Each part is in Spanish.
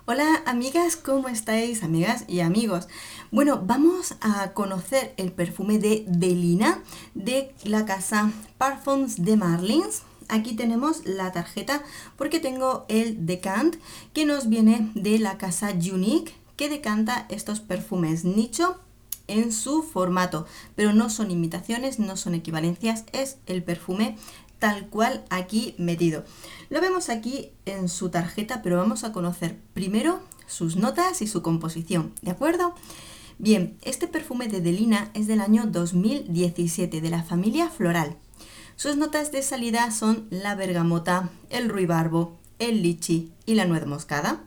Hola amigas, ¿cómo estáis amigas y amigos? Bueno, vamos a conocer el perfume de Delina de la casa Parfums de Marlins. Aquí tenemos la tarjeta porque tengo el decant que nos viene de la casa Unique que decanta estos perfumes nicho en su formato, pero no son imitaciones, no son equivalencias, es el perfume tal cual aquí metido. Lo vemos aquí en su tarjeta, pero vamos a conocer primero sus notas y su composición, ¿de acuerdo? Bien, este perfume de Delina es del año 2017, de la familia floral. Sus notas de salida son la bergamota, el ruibarbo, el lichi y la nuez moscada.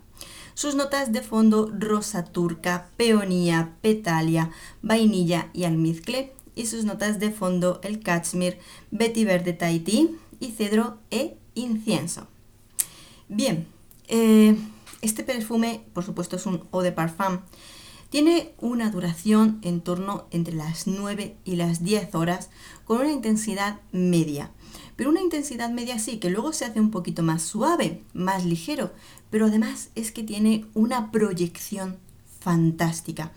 Sus notas de fondo rosa turca, peonía, petalia, vainilla y almizcle. Y sus notas de fondo el cachemir, vetiver de Tahití y cedro e incienso. Bien, este perfume por supuesto es un eau de parfum. Tiene una duración en torno entre las 9 y las 10 horas con una intensidad media. Pero una intensidad media sí, que luego se hace un poquito más suave, más ligero, pero además es que tiene una proyección fantástica.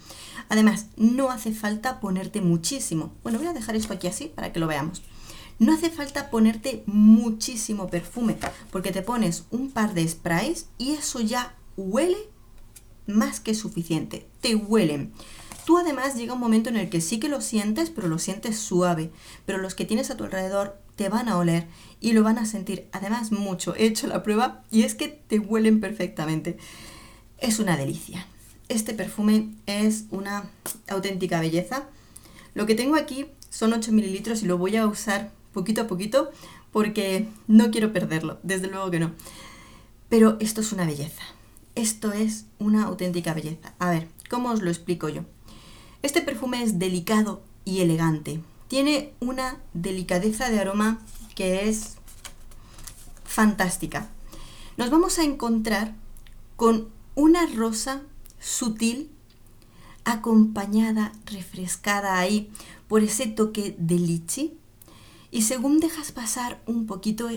Además, no hace falta ponerte muchísimo. Bueno, voy a dejar esto aquí así para que lo veamos. No hace falta ponerte muchísimo perfume, porque te pones un par de sprays y eso ya huele más que suficiente, te huelen. Tú además llega un momento en el que sí que lo sientes, pero lo sientes suave, pero los que tienes a tu alrededor te van a oler y lo van a sentir además mucho. He hecho la prueba y es que te huelen perfectamente. Es una delicia. Este perfume es una auténtica belleza. Lo que tengo aquí son 8 mililitros y lo voy a usar poquito a poquito porque no quiero perderlo, desde luego que no. Pero esto es una belleza. Esto es una auténtica belleza. A ver, ¿cómo os lo explico yo? Este perfume es delicado y elegante. Tiene una delicadeza de aroma que es fantástica. Nos vamos a encontrar con una rosa sutil, acompañada, refrescada ahí por ese toque de lichi. Y según dejas pasar un poquito,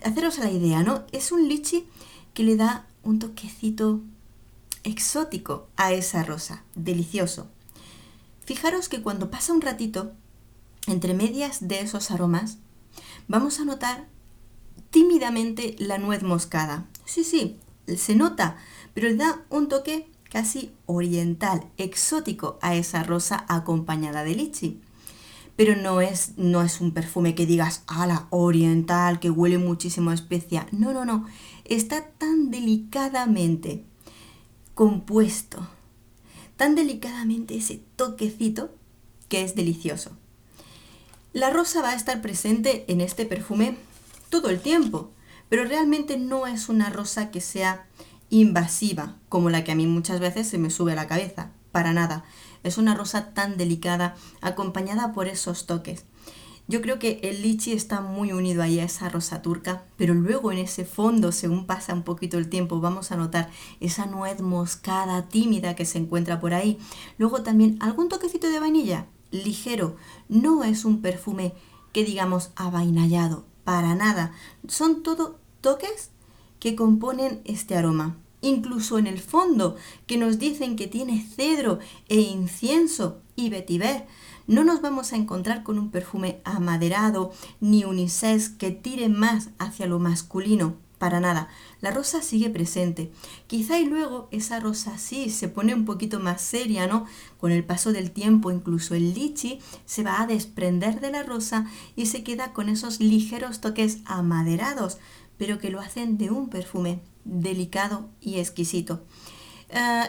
haceros la idea, ¿no? Es un lichi que le da un toquecito exótico a esa rosa, delicioso. Fijaros que cuando pasa un ratito, entre medias de esos aromas, vamos a notar tímidamente la nuez moscada. Sí, se nota, pero le da un toque casi oriental, exótico a esa rosa acompañada de lichi. Pero no es un perfume que digas, ala, oriental, que huele muchísimo a especia. No. Está tan delicadamente compuesto, tan delicadamente ese toquecito que es delicioso. La rosa va a estar presente en este perfume todo el tiempo, pero realmente no es una rosa que sea invasiva, como la que a mí muchas veces se me sube a la cabeza, para nada. Es una rosa tan delicada, acompañada por esos toques. Yo creo que el lichi está muy unido ahí a esa rosa turca, pero luego en ese fondo, según pasa un poquito el tiempo, vamos a notar esa nuez moscada tímida que se encuentra por ahí. Luego también algún toquecito de vainilla, ligero. No es un perfume que digamos avainallado, para nada. Son todo toques que componen este aroma. Incluso en el fondo, que nos dicen que tiene cedro e incienso y vetiver, no nos vamos a encontrar con un perfume amaderado ni unisex que tire más hacia lo masculino, para nada. La rosa sigue presente. Quizá y luego esa rosa sí se pone un poquito más seria, ¿no? Con el paso del tiempo, incluso el lichi se va a desprender de la rosa y se queda con esos ligeros toques amaderados, pero que lo hacen de un perfume delicado y exquisito.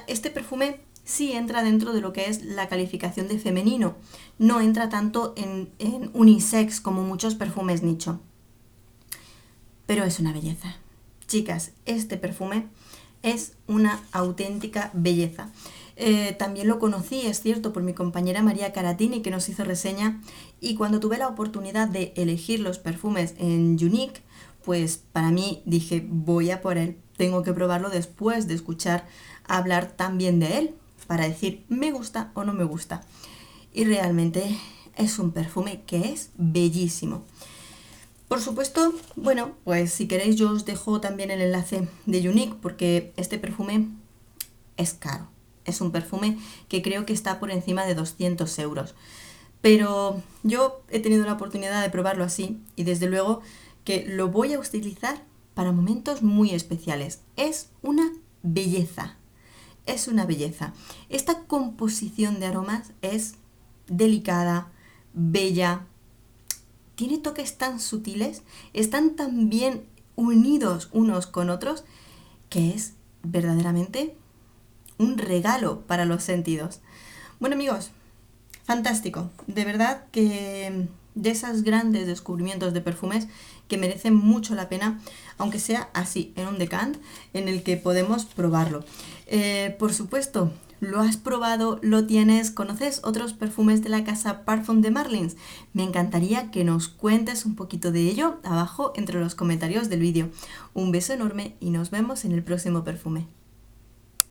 Este perfume sí entra dentro de lo que es la calificación de femenino, no entra tanto en unisex como muchos perfumes nicho. Pero es una belleza. Chicas, este perfume es una auténtica belleza. También lo conocí, es cierto, por mi compañera María Caratini, que nos hizo reseña, y cuando tuve la oportunidad de elegir los perfumes en Unique, pues para mí dije, voy a por él, tengo que probarlo después de escuchar hablar tan bien de él, para decir me gusta o no me gusta. Y realmente es un perfume que es bellísimo. Por supuesto, bueno, pues si queréis yo os dejo también el enlace de Unique porque este perfume es caro. Es un perfume que creo que está por encima de 200 euros. Pero yo he tenido la oportunidad de probarlo así y desde luego que lo voy a utilizar para momentos muy especiales. Es una belleza. Es una belleza. Esta composición de aromas es delicada, bella, tiene toques tan sutiles, están tan bien unidos unos con otros, que es verdaderamente un regalo para los sentidos. Bueno amigos, fantástico, de verdad que de esos grandes descubrimientos de perfumes que merecen mucho la pena, aunque sea así, en un decant en el que podemos probarlo. Por supuesto, ¿lo has probado? ¿Lo tienes? ¿Conoces otros perfumes de la casa Parfum de Marlins? Me encantaría que nos cuentes un poquito de ello abajo entre los comentarios del vídeo. Un beso enorme y nos vemos en el próximo perfume.